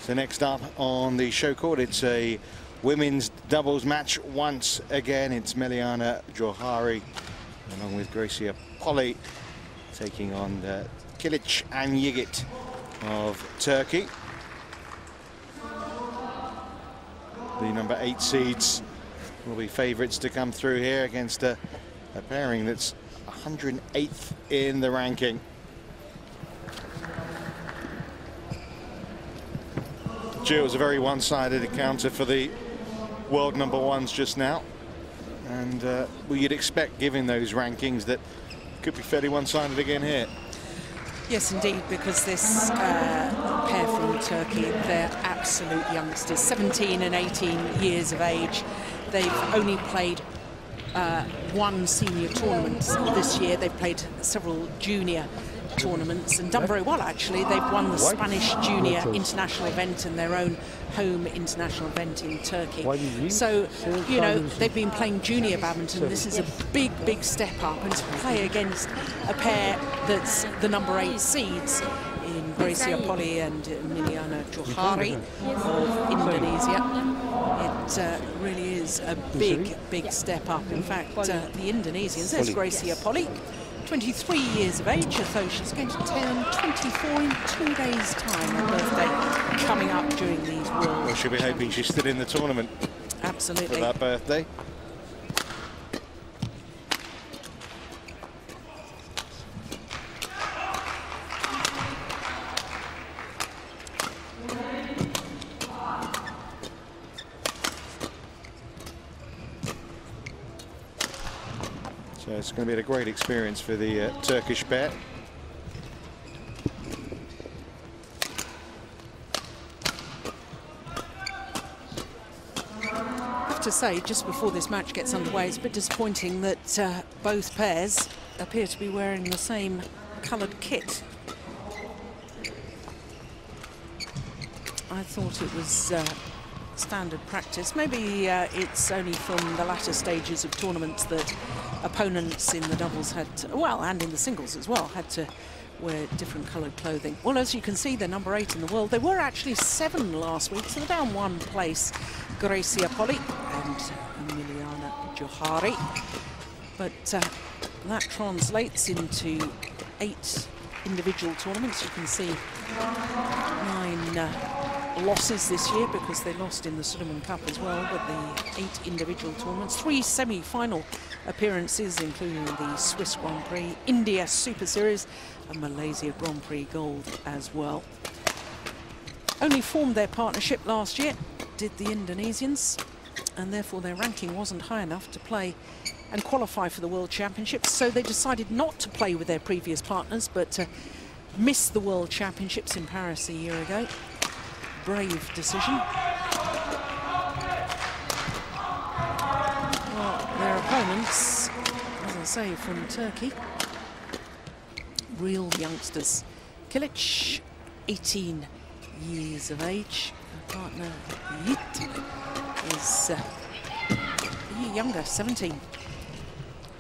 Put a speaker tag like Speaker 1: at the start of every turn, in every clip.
Speaker 1: So next up on the show court, it's a women's doubles match once again. It's Meiliana Jauhari along with Greysia Polii taking on Kilic and Yigit of Turkey. The number 8 seeds will be favourites to come through here against a pairing that's 108th in the ranking. It was a very one-sided encounter for the world number ones just now, and you'd expect, given those rankings, that could be fairly one-sided again here.
Speaker 2: Yes, indeed, because this pair from Turkey, they're absolute youngsters, 17 and 18 years of age. They've only played one senior tournament this year. They've played several junior tournaments and done very well, actually. They've won the Spanish Junior International event and their own home international event in Turkey. So, you know, they've been playing junior badminton. This is a big, big step up, and to play against a pair that's the number 8 seeds in Greysia Polii and Meiliana Jauhari of Indonesia, it really is a big, big step up. In fact, the Indonesians, there's Greysia Polii, 23 years of age, so she's going to turn 24 in 2 days' time. Her birthday coming up during these World
Speaker 1: Well, she'll be hoping she's still in the tournament.
Speaker 2: Absolutely.
Speaker 1: For that birthday. So it's going to be a great experience for the Turkish pair.
Speaker 2: I have to say, just before this match gets underway, it's a bit disappointing that both pairs appear to be wearing the same coloured kit. I thought it was standard practice. Maybe it's only from the latter stages of tournaments that opponents in the doubles had to, well, and in the singles as well, had to wear different coloured clothing. Well, as you can see, they're number 8 in the world. They were actually 7 last week, so they're down 1 place, Greysia Polii and Meiliana Jauhari. But that translates into 8 individual tournaments. You can see 9 losses this year because they lost in the Sudirman Cup as well, but the 8 individual tournaments, 3 semi-final appearances, including the Swiss Grand Prix, India Super Series and Malaysia Grand Prix Gold as well. Only formed their partnership last year, did the Indonesians, and therefore their ranking wasn't high enough to play and qualify for the World Championships, so they decided not to play with their previous partners, but missed the World Championships in Paris a year ago. Brave decision. Well, their opponents, as I say, from Turkey, real youngsters. Kilic, 18 years of age. Her partner, Yigit, is a year younger, 17.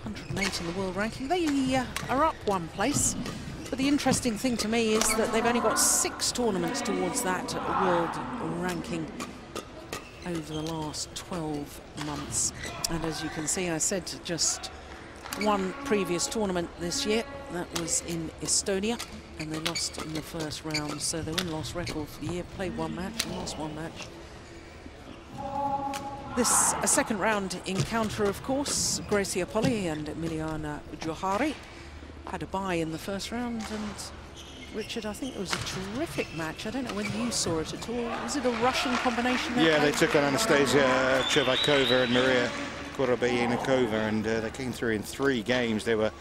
Speaker 2: 108 in the world ranking. They are up 1 place. But the interesting thing to me is that they've only got 6 tournaments towards that world ranking over the last 12 months. And as you can see, I said just 1 previous tournament this year. That was in Estonia, and they lost in the first round. So their win-loss record for the year, played 1 match and lost 1 match. This a second round encounter, of course. Greysia Polii and Meiliana Jauhari had a bye in the first round, and Richard, I think it was a terrific match. I don't know whether you saw it at all. Was it a Russian combination?
Speaker 1: Yeah, they took on Anastasia Chevaikova and Maria Korobeynikova, and they came through in 3 games. They were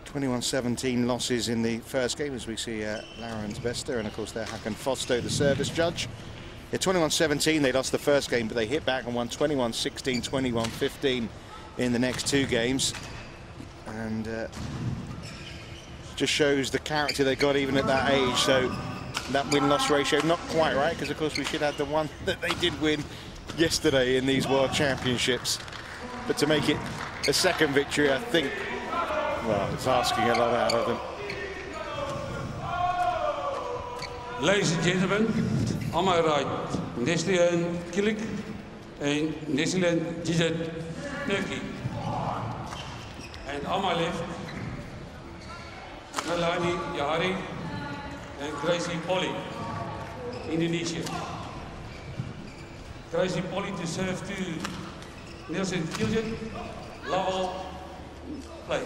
Speaker 1: 21-17 losses in the first game, as we see Laurens Bester, and of course they're Hakan Fosto, the service judge. Yeah, 21-17, they lost the first game, but they hit back and won 21-16, 21-15 in the next 2 games. And just shows the character they got even at that age. So that win-loss ratio, not quite right, because of course we should have the one that they did win yesterday in these World Championships. But to make it a second victory, I think, well, it's asking a lot out of them.
Speaker 3: Ladies and gentlemen, on my right, Neslihan Kilic and Neslihan Yigit, Turkey. And on my left, Meiliana Jauhari Greysia Polii, Indonesia. Greysia Polii to serve to Neslihan Kilic, level play.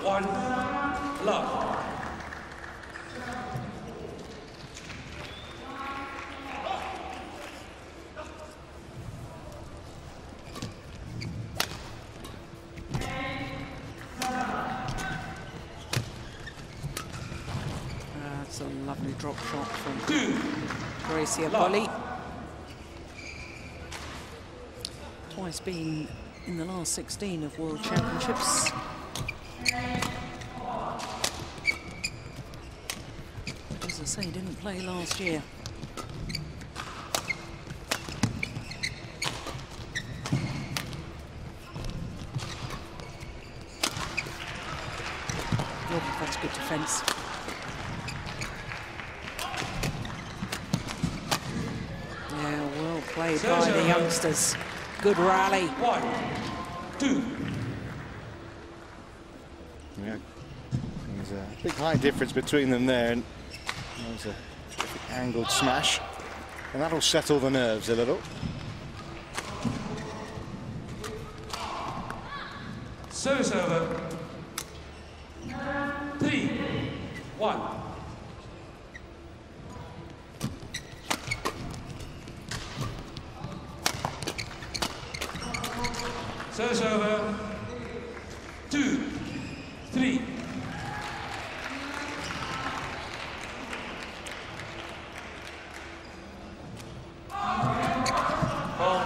Speaker 3: One love.
Speaker 2: That's a lovely drop shot from Greysia Polii. Twice been in the last 16 of World Championships. As I say, didn't play last year. Oh, that's good defence. Yeah, well played by the youngsters. Good rally.
Speaker 3: 1, 2.
Speaker 1: Yeah, there's a big height difference between them there, and there's a terrific angled smash, and that'll settle the nerves a little.
Speaker 3: Service over. 3, 1. Service over. 2, 3. Ball.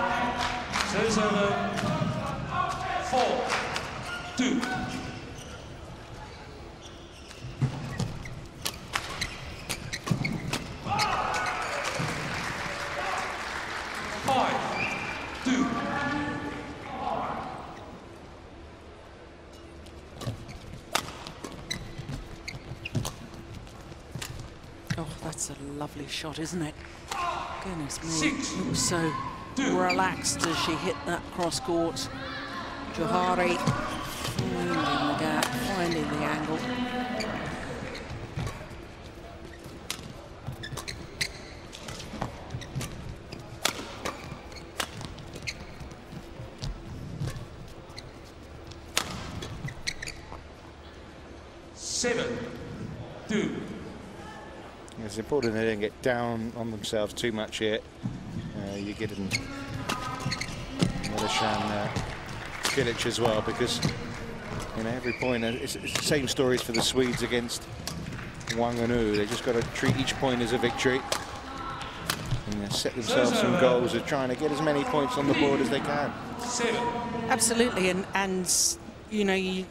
Speaker 3: Service over. 4, 2.
Speaker 2: Oh, that's a lovely shot, isn't it? Goodness me,
Speaker 3: 6,
Speaker 2: looks so relaxed as she hit that cross court. Jauhari finding the gap, finding the angle.
Speaker 1: Seven, 2. It's important they don't get down on themselves too much here. Yigit and Neslihan Kilic as well, because every point, it's the same stories for the Swedes against Wanganu. They just got to treat each point as a victory and set themselves some goals of trying to get as many points on the board as they can.
Speaker 3: 7.
Speaker 2: Absolutely, and you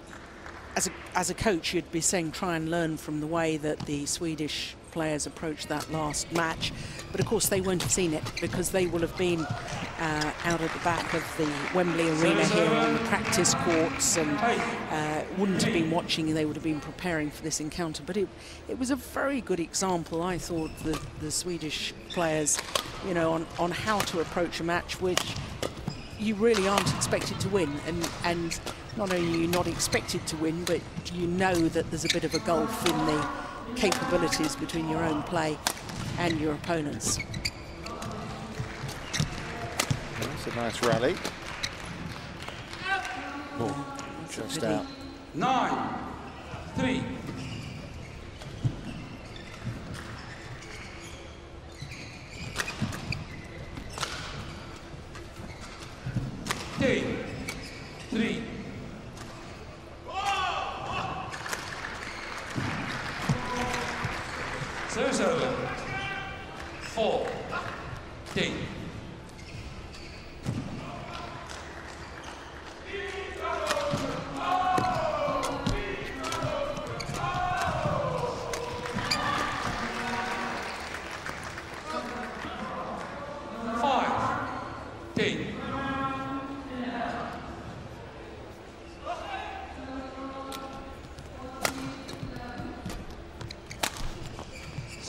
Speaker 2: as a coach, you'd be saying try and learn from the way that the Swedish players approached that last match, but of course they won't have seen it because they will have been out at the back of the Wembley Arena here on the practice courts and wouldn't have been watching. They would have been preparing for this encounter, but it was a very good example, I thought, the Swedish players, on how to approach a match which you really aren't expected to win, and not only are you not expected to win, but you know that there's a bit of a gulf in the capabilities between your own play and your opponents.
Speaker 1: That's a nice rally. Oh, just out.
Speaker 3: 9, 3. Take 3. Service over. 4. Take.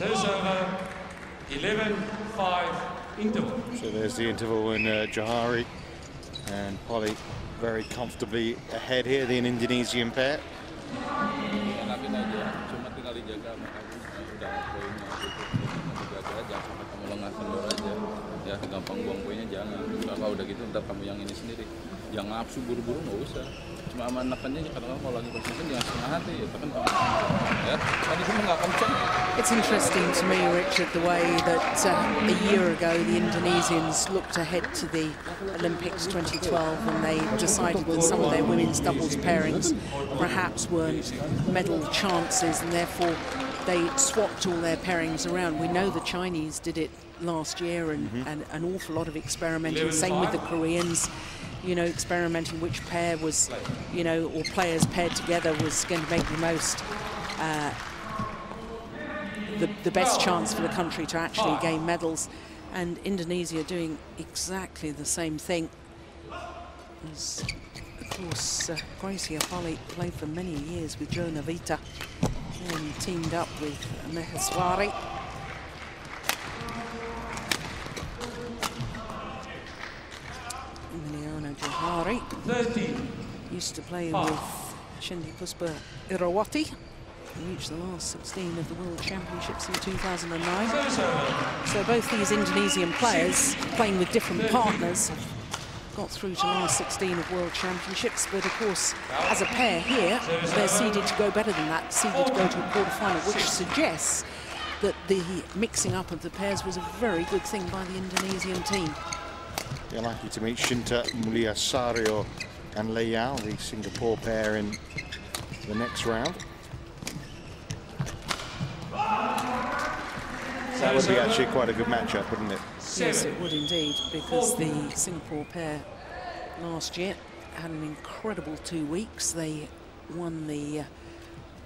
Speaker 3: Service over, 11-5 interval.
Speaker 1: So there's the interval when Jauhari and Polii very comfortably ahead here, the Indonesian pair.
Speaker 4: Ya gampang buang poinnya jangan. Kalau udah gitu ntar kamu yang ini sendiri. Jangan nafsu buru-buru, nggak usah. Cuma menekannya kadang-kadang kalau lagi konsisten jangan setengah hati ya. Tekan ya. Tadi cuma nggak kencang.
Speaker 2: It's interesting to me, Richard, the way that a year ago the Indonesians looked ahead to the Olympics 2012 and they decided that some of their women's doubles pairings perhaps weren't medal chances and therefore they swapped all their pairings around. We know the Chinese did it last year and an awful lot of experimenting. Same with the Koreans, you know, experimenting which pair was, you know, or players paired together was going to make the most, the best chance for the country to actually gain medals. And Indonesia doing exactly the same thing. As, of course, Greysia Polii played for many years with Jo Navita and teamed up with Meiliana Jauhari
Speaker 3: 13.
Speaker 2: used to play with Shendi Puspa Irawati, who reached the last 16 of the World Championships in 2009. So both these Indonesian players, playing with different partners, got through to last 16 of World Championships, but of course, as a pair here, they're seeded to go better than that, seeded to go to a quarter-final, which suggests that the mixing up of the pairs was a very good thing by the Indonesian team.
Speaker 1: You're likely to meet Shinta Mulyasari and Lei Yao, the Singapore pair, in the next round. That would be actually quite a good matchup, wouldn't it?
Speaker 2: Yes, it would indeed, because the Singapore pair last year had an incredible 2 weeks. They won the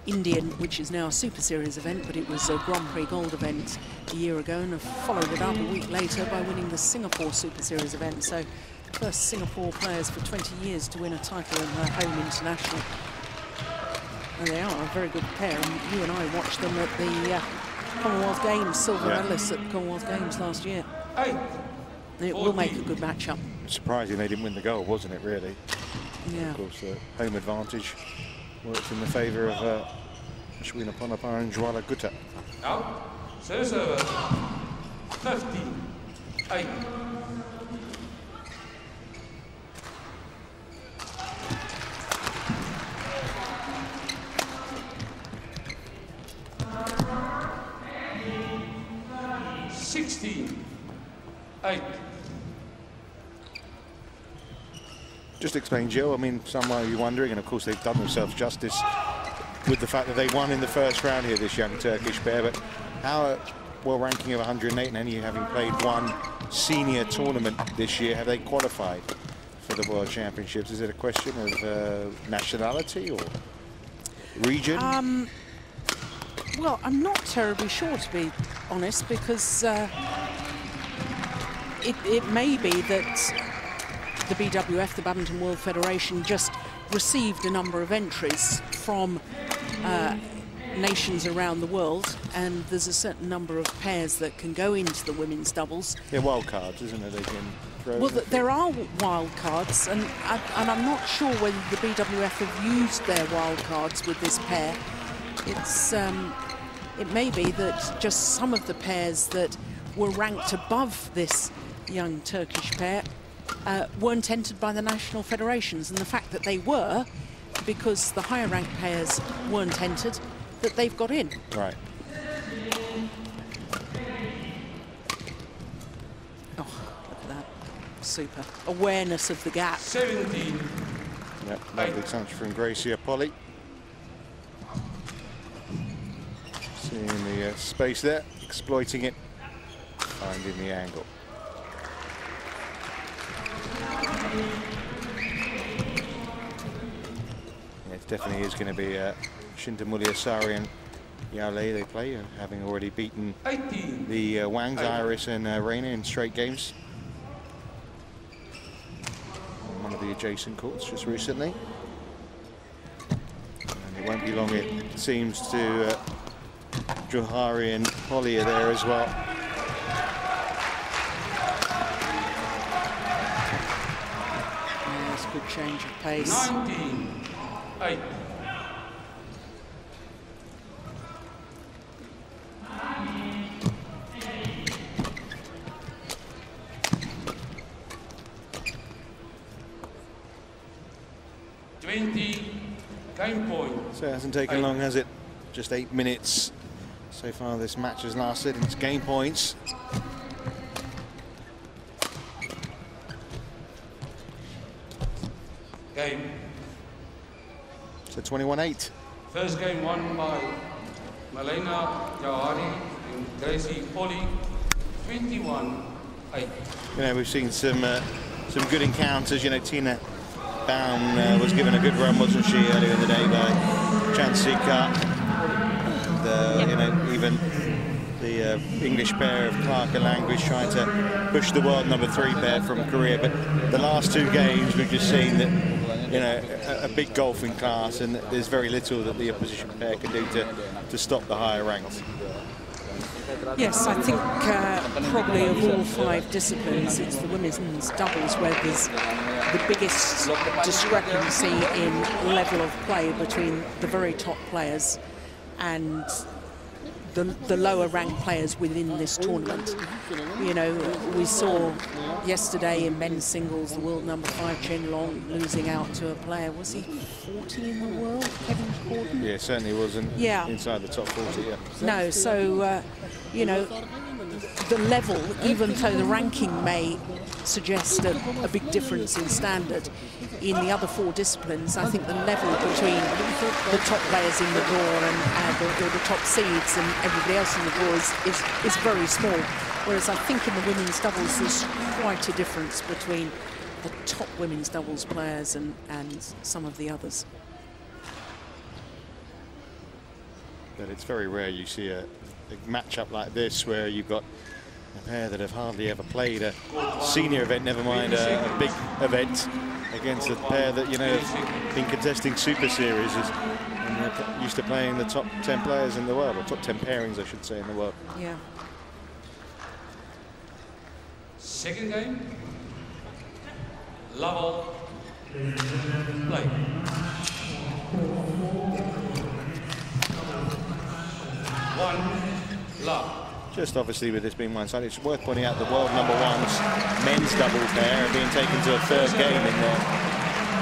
Speaker 2: Indian, which is now a Super Series event, but it was a Grand Prix Gold event a year ago, and have followed it up a week later by winning the Singapore Super Series event. So, first Singapore players for 20 years to win a title in their home international. And they are a very good pair, and you and I watched them at the Commonwealth Games, silver medalists at the Commonwealth Games last year. It will make a good matchup.
Speaker 1: Surprising they didn't win the gold, wasn't it, really?
Speaker 2: Yeah.
Speaker 1: Of course, home advantage worked in the favour of Ashwin Ponapar and Juala Gutta.
Speaker 3: Now, service over, 15-8.
Speaker 1: Just explain, Joe, I mean, some might be wondering, and of course they've done themselves justice with the fact that they won in the first round here, this young Turkish pair, but how, well, ranking of 108 and only having played one senior tournament this year, have they qualified for the World Championships? Is it a question of nationality or region?
Speaker 2: Well, I'm not terribly sure, to be honest, because it may be that the BWF, the Badminton World Federation, just received a number of entries from nations around the world, and there's a certain number of pairs that can go into the women's doubles.
Speaker 1: They're wild cards, isn't it? They can throw.
Speaker 2: Well, there are wild cards, and I'm not sure whether the BWF have used their wild cards with this pair. It's it may be that just some of the pairs that were ranked above this young Turkish pair weren't entered by the national federations, and the fact that they were, because the higher ranked pairs weren't entered, that they've got in.
Speaker 1: Right.
Speaker 2: Oh, look at that. Super. Awareness of the gap.
Speaker 3: 17.
Speaker 1: Yep, lovely touch from Greysia Polii. Seeing the space there, exploiting it, finding the angle. Yeah, it definitely is going to be Shinta Mulyasari and Yao Lei. They play, having already beaten
Speaker 3: 18.
Speaker 1: the Wangs, Iris and Reina in straight games. On one of the adjacent courts just recently. And it won't be long, it seems, to Jauhari and Polii are there as well.
Speaker 2: That's a good change of pace.
Speaker 3: 19-8. Game point.
Speaker 1: So it hasn't taken long, has it? Just 8 minutes so far this match has lasted, and it's game points.
Speaker 3: Game.
Speaker 1: So 21-8.
Speaker 3: First game won by Meiliana Jauhari Greysia Polii, 21-8.
Speaker 1: You know, we've seen some good encounters. You know, Tina Baum was given a good run, wasn't she, earlier in the day by Chansika. You know, even the English pair of Clark and Language trying to push the world #3 pair from Korea. But the last 2 games, we've just seen that, you know, a big golfing class, and there's very little that the opposition pair can do to stop the higher ranks.
Speaker 2: Yes, I think probably of all 5 disciplines, it's the women's doubles where there's the biggest discrepancy in level of play between the very top players and the lower ranked players within this tournament. You know, we saw yesterday in men's singles the world #5 Chen Long losing out to a player. Was he 40 in the world, Kevin Gordon?
Speaker 1: Yeah, certainly wasn't inside the top 40, yeah.
Speaker 2: No, so, you know, the level, even though the ranking may suggest a big difference in standard, in the other 4 disciplines, I think the level between the top players in the draw and the top seeds and everybody else in the draw is very small. Whereas I think in the women's doubles, there's quite a difference between the top women's doubles players and some of the others.
Speaker 1: But it's very rare you see a matchup like this where you've got a pair that have hardly ever played a senior event, never mind a big event, against a pair that, you know, have been contesting Super Series and they're used to playing the top 10 players in the world, or top 10 pairings, I should say, in the world.
Speaker 2: Yeah.
Speaker 3: Second game. Level. Play. Love.
Speaker 1: Just obviously with this being one-sided, it's worth pointing out the world #1's men's double pair are being taken to a 3rd game in their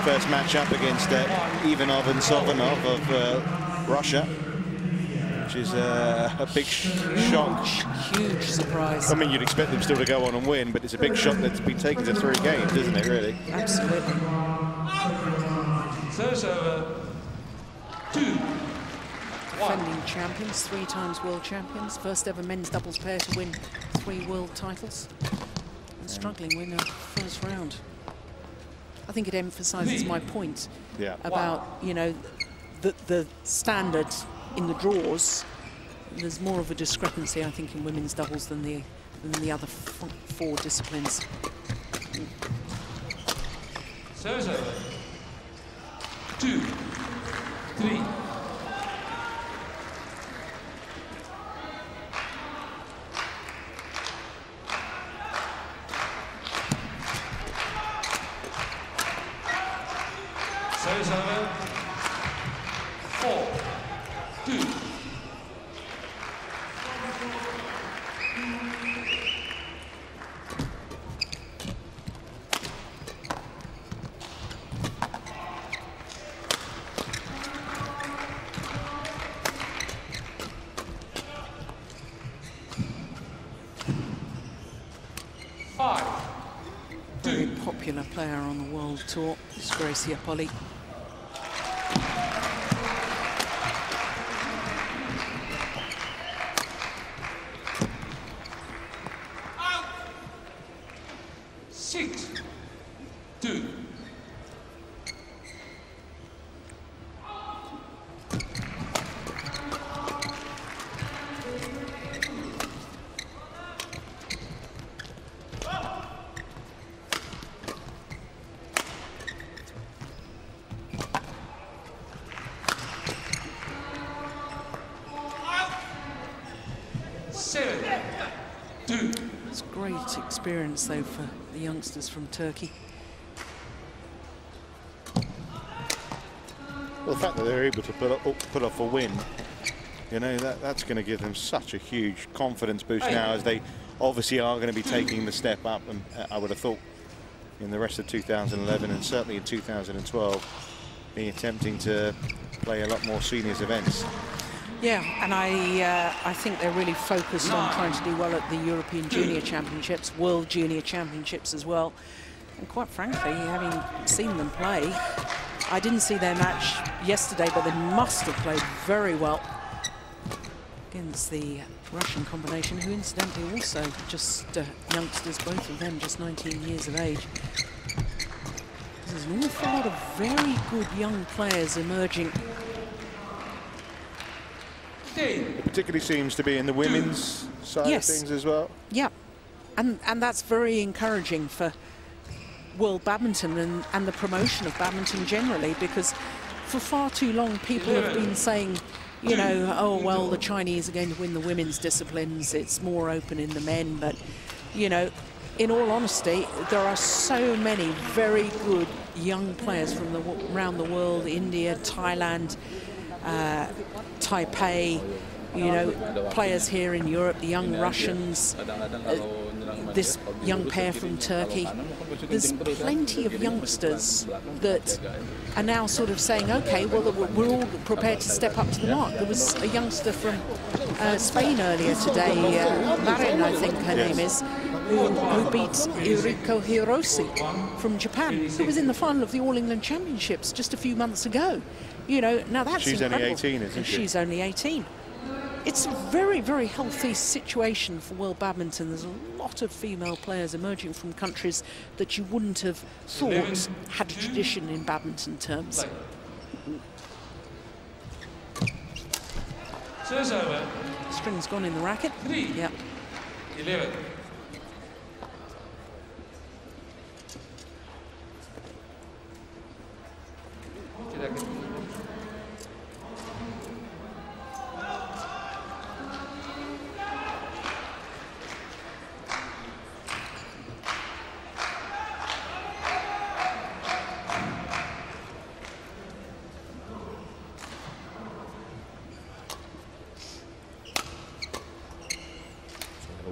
Speaker 1: first matchup against Ivanov and Sovanov of Russia, which is a big shock.
Speaker 2: Huge surprise.
Speaker 1: I mean, you'd expect them still to go on and win, but it's a big shock that's been taken to 3 games, isn't it, really?
Speaker 2: Absolutely.
Speaker 3: Serves over 2.
Speaker 2: Defending champions, 3 times world champions, first ever men's doubles pair to win 3 world titles, and struggling win a first round. I think it emphasises my point about, you know, the standard in the draws. There's more of a discrepancy, I think, in women's doubles than the other 4 disciplines.
Speaker 3: Serves over 2, 3. Serves over 4, 2.
Speaker 2: Very popular player on the world tour is Greysia Polii. experience, though, for the youngsters from Turkey.
Speaker 1: Well, the fact that they're able to put off a win, you know, that's going to give them such a huge confidence boost now, as they obviously are going to be taking the step up, and I would have thought in the rest of 2011 and certainly in 2012 be attempting to play a lot more seniors events.
Speaker 2: Yeah, and I think they're really focused on trying to do well at the European Junior Championships, World Junior Championships as well. And quite frankly, having seen them play, I didn't see their match yesterday, but they must have played very well against the Russian combination, who incidentally also just youngsters, both of them just 19 years of age. There's an awful lot of very good young players emerging.
Speaker 1: It particularly seems to be in the women's side of things as well.
Speaker 2: Yeah, and that's very encouraging for world badminton and the promotion of badminton generally, because for far too long people have been saying, you know, oh, well, the Chinese are going to win the women's disciplines, it's more open in the men. But, you know, in all honesty, there are so many very good young players from around the world, India, Thailand, Taipei, you know, players here in Europe, the young Russians, this young pair from Turkey. There's plenty of youngsters that are now sort of saying, okay, well, we're all prepared to step up to the mark. There was a youngster from Spain earlier today, Marin, I think her name is, who beat Yuriko Hiroshi from Japan, who was in the final of the All England Championships just a few months ago. You know, now that's incredible.
Speaker 1: She's only 18, isn't she?
Speaker 2: She's only 18. It's a very, very healthy situation for world badminton. There's a lot of female players emerging from countries that you wouldn't have thought had a tradition in badminton terms. String's gone in the racket. Yeah.
Speaker 3: 11.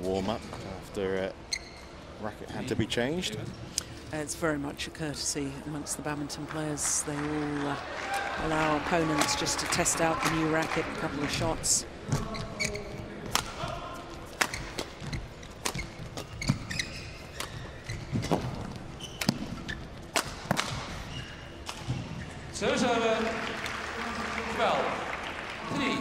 Speaker 1: Warm-up after racket had to be changed.
Speaker 2: It's very much a courtesy amongst the badminton players. They all allow opponents just to test out the new racket, a couple of shots.
Speaker 3: Service over. 12. 3.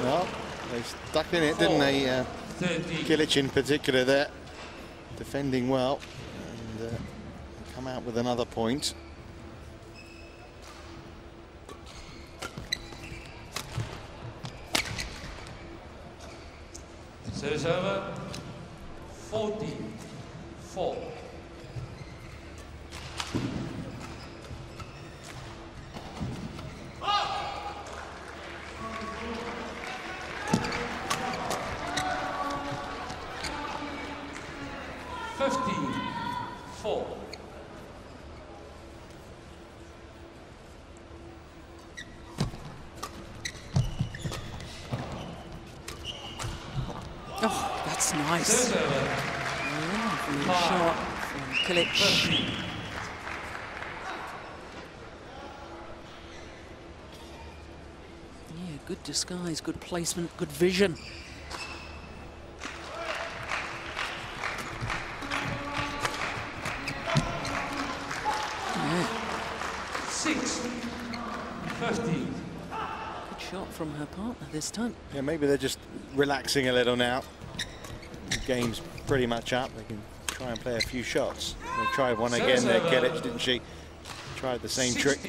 Speaker 1: Well, they stuck in it, didn't they? Kilic in particular there, defending well, and come out with another point.
Speaker 3: Service over. 14-4.
Speaker 2: Oh, that's nice. Lovely shot from Kilic. Good disguise, good placement, good vision. Yeah.
Speaker 3: 6-15.
Speaker 2: Good shot from her partner this time.
Speaker 1: Yeah, maybe they're just relaxing a little now. The game's pretty much up. They can try and play a few shots. They tried one again there, Kilic, didn't she? Tried the same trick.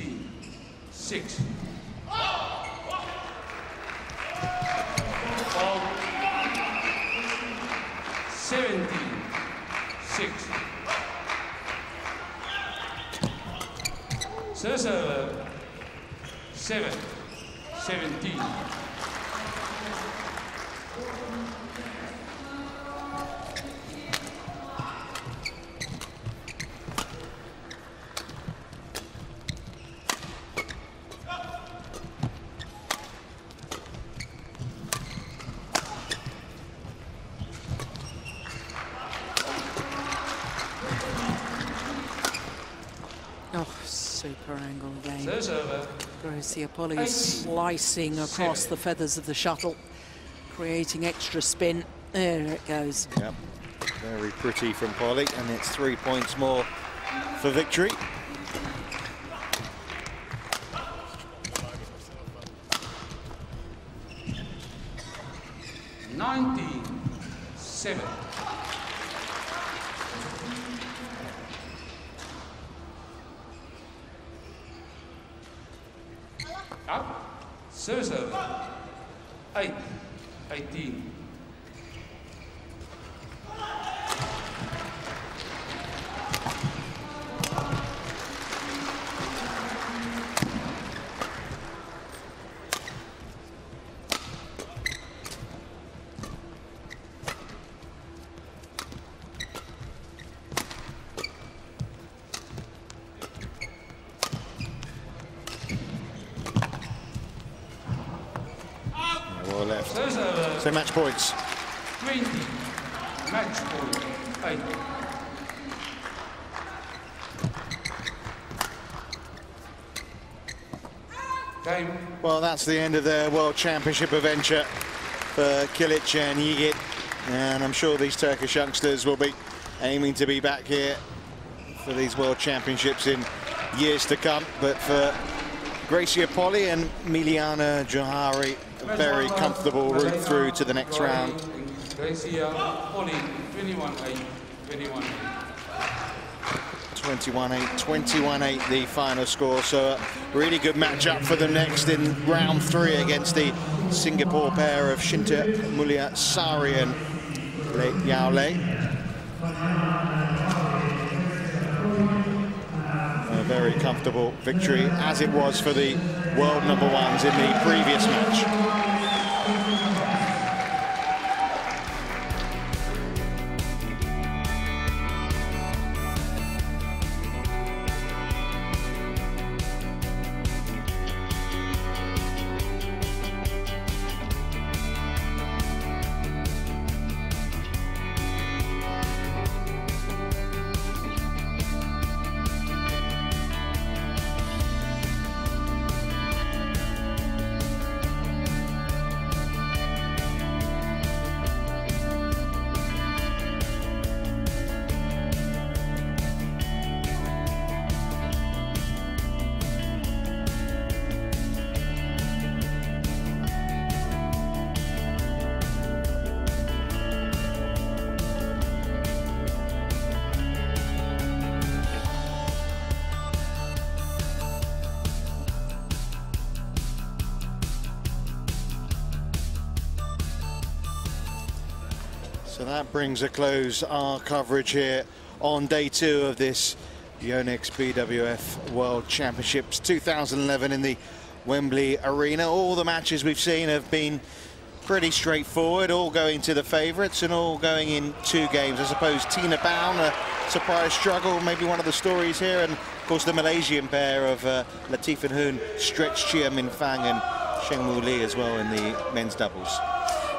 Speaker 3: 6. 17-6. Serve 7-17.
Speaker 2: Oh, super angle again.
Speaker 3: Serve
Speaker 2: Greysia Polii slicing across the feathers of the shuttle, creating extra spin. There it goes.
Speaker 1: Yep, very pretty from Polii, and it's 3 points more for victory.
Speaker 3: Seven. Up. Serve. 8-18.
Speaker 1: Left. So match points.
Speaker 3: 20. Match point. 8. Game.
Speaker 1: Well, that's the end of their World Championship adventure for Kilic and Yigit. And I'm sure these Turkish youngsters will be aiming to be back here for these World Championships in years to come. But for Greysia Polii and Meiliana Jauhari, a very comfortable route through to the next round.
Speaker 3: Greysia Polii 21-8,
Speaker 1: 21-8, 21-8 the final score. So a really good matchup for them next in round 3 against the Singapore pair of Shinta Mulyasari and Yao Lei. A very comfortable victory, as it was for the world #1s in the previous match. So that brings a close our coverage here on day 2 of this Yonex BWF World Championships 2011 in the Wembley Arena. All the matches we've seen have been pretty straightforward, all going to the favourites and all going in 2 games. I suppose Tina Baun, a surprise struggle, maybe one of the stories here, and of course the Malaysian pair of Latifan Hoon, Stretch Chia Min Fang and Sheng Mu Lee as well in the men's doubles.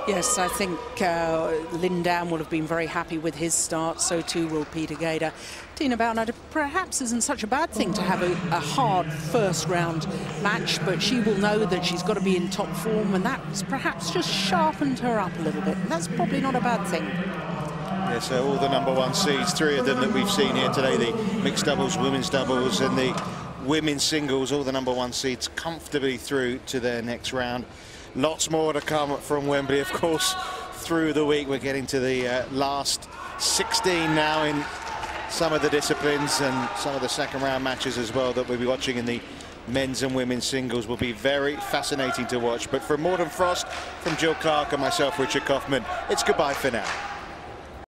Speaker 2: Yes, I think Lindown will have been very happy with his start, so too will Peter Gader. Tina Bauer perhaps isn't such a bad thing to have a hard first round match, but she will know that she's got to be in top form, and that's perhaps just sharpened her up a little bit. And that's probably not a bad thing.
Speaker 1: Yeah, so all the #1 seeds, 3 of them that we've seen here today, the mixed doubles, women's doubles, and the women's singles, all the #1 seeds comfortably through to their next round. Lots more to come from Wembley, of course, through the week. We're getting to the last 16 now in some of the disciplines, and some of the second round matches as well that we'll be watching in the men's and women's singles will be very fascinating to watch. But from Morten Frost, from Jill Clark and myself, Richard Kaufman, it's goodbye for now.